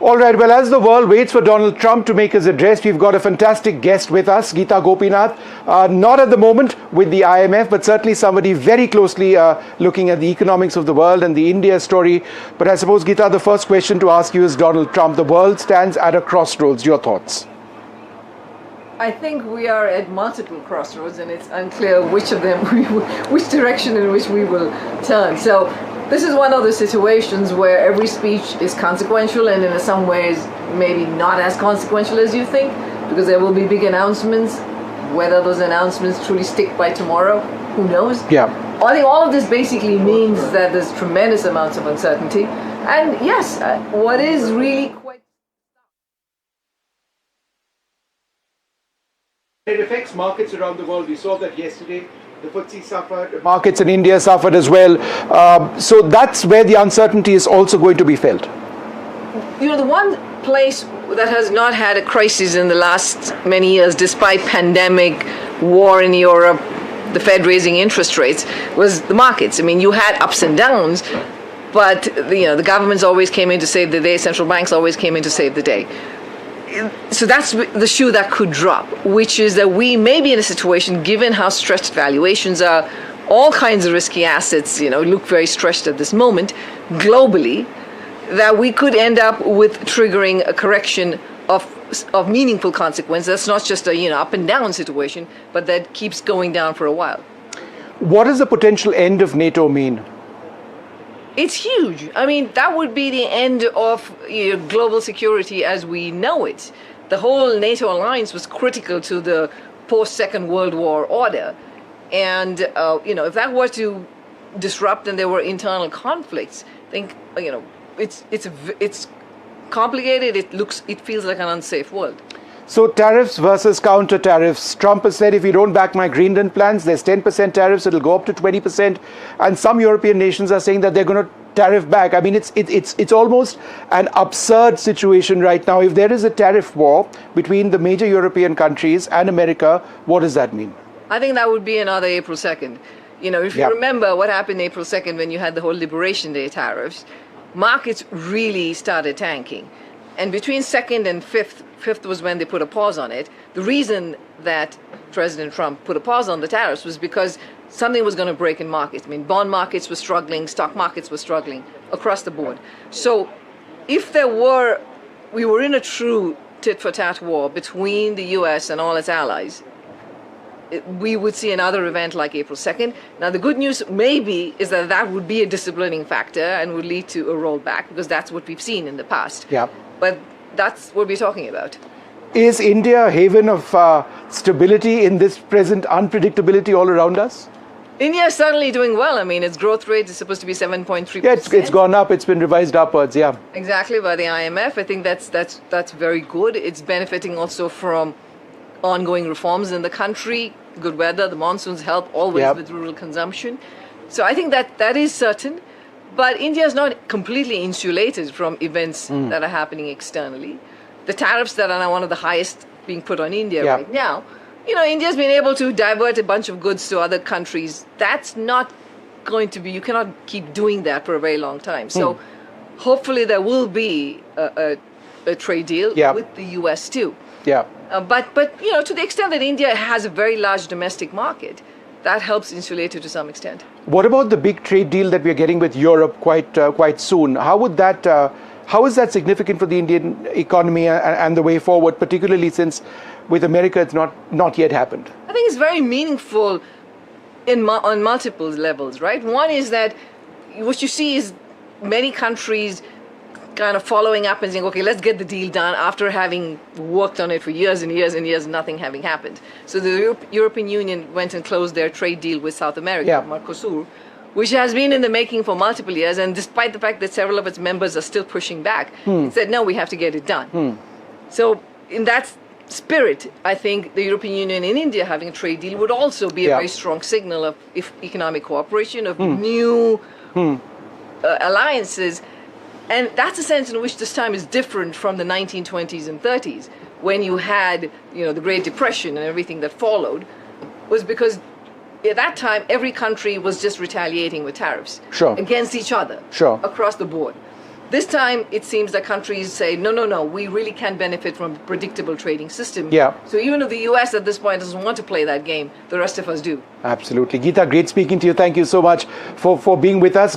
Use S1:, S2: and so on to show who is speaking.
S1: All right, well, as the world waits for Donald Trump to make his address, we've got a fantastic guest with us, Gita Gopinath. Not at the moment with the IMF, but certainly somebody very closely looking at the economics of the world and the India story. But I suppose, Gita, the first question to ask you is Donald Trump. The world stands at a crossroads. Your thoughts?
S2: I think we are at multiple crossroads, and it's unclear which of them, which direction in which we will turn. So this is one of the situations where every speech is consequential, and in some ways maybe not as consequential as you think, because there will be big announcements. Whether those announcements truly stick by tomorrow, who knows?
S1: Yeah.
S2: I think all of this basically means that there's tremendous amounts of uncertainty. And yes, what is really quite...
S1: It affects markets around the world. We saw that yesterday. The FTSE suffered. Markets in India suffered as well. So that's where the uncertainty is also going to be felt.
S2: You know, the one place that has not had a crisis in the last many years, despite pandemic, war in Europe, the Fed raising interest rates, was the markets. I mean, you had ups and downs, but the governments always came in to save the day. Central banks always came in to save the day. So that's the shoe that could drop, which is that we may be in a situation, given how stretched valuations are, all kinds of risky assets, look very stretched at this moment globally, that we could end up with triggering a correction of meaningful consequence. That's not just a up and down situation, but that keeps going down for a while.
S1: What does the potential end of NATO mean?
S2: It's huge. I mean, that would be the end of global security as we know it. The whole NATO alliance was critical to the post-Second World War order. And, if that were to disrupt and there were internal conflicts, I think, it's complicated. It feels like an unsafe world.
S1: So tariffs versus counter tariffs. Trump has said if you don't back my Greenland plans, there's 10% tariffs, it'll go up to 20%. And some European nations are saying that they're going to tariff back. I mean, it's almost an absurd situation right now. If there is a tariff war between the major European countries and America, what does that mean?
S2: I think that would be another April 2nd. If you remember what happened April 2nd when you had the whole Liberation Day tariffs, markets really started tanking. And between 2nd and 5th was when they put a pause on it. The reason that President Trump put a pause on the tariffs was because something was going to break in markets. I mean, bond markets were struggling, stock markets were struggling across the board. So if we were in a true tit-for-tat war between the US and all its allies, we would see another event like April 2nd. Now, the good news maybe is that would be a disciplining factor and would lead to a rollback, because that's what we've seen in the past.
S1: Yeah.
S2: But that's what we're talking about.
S1: Is India a haven of stability in this present unpredictability all around us?
S2: India is certainly doing well. I mean, its growth rate is supposed to be 7.3%.
S1: Yeah, it's gone up. It's been revised upwards, yeah.
S2: Exactly, by the IMF. I think that's very good. It's benefiting also from ongoing reforms in the country. Good weather, the monsoons help always with rural consumption. So I think that is certain. But India is not completely insulated from events that are happening externally. The tariffs that are now one of the highest being put on India right now, India's been able to divert a bunch of goods to other countries. That's not going to be, you cannot keep doing that for a very long time. So hopefully there will be a trade deal with the US too.
S1: Yeah.
S2: But to the extent that India has a very large domestic market, that helps insulate it to some extent.
S1: What about the big trade deal that we're getting with Europe quite soon? How is that significant for the Indian economy and the way forward, particularly since with America it's not yet happened?
S2: I think it's very meaningful on multiple levels, right? One is that what you see is many countries kind of following up and saying, okay, let's get the deal done after having worked on it for years and years and years, nothing having happened. So the European Union went and closed their trade deal with South America, Mercosur, which has been in the making for multiple years, and despite the fact that several of its members are still pushing back, it said, no, we have to get it done. So in that spirit, I think the European Union and India having a trade deal would also be a very strong signal of economic cooperation, of new alliances. And that's a sense in which this time is different from the 1920s and 30s, when you had, the Great Depression and everything that followed, was because at that time every country was just retaliating with tariffs against each other across the board. This time, it seems that countries say, no, we really can benefit from a predictable trading system.
S1: Yeah.
S2: So even if the US at this point doesn't want to play that game, the rest of us do.
S1: Absolutely. Geeta, great speaking to you. Thank you so much for being with us.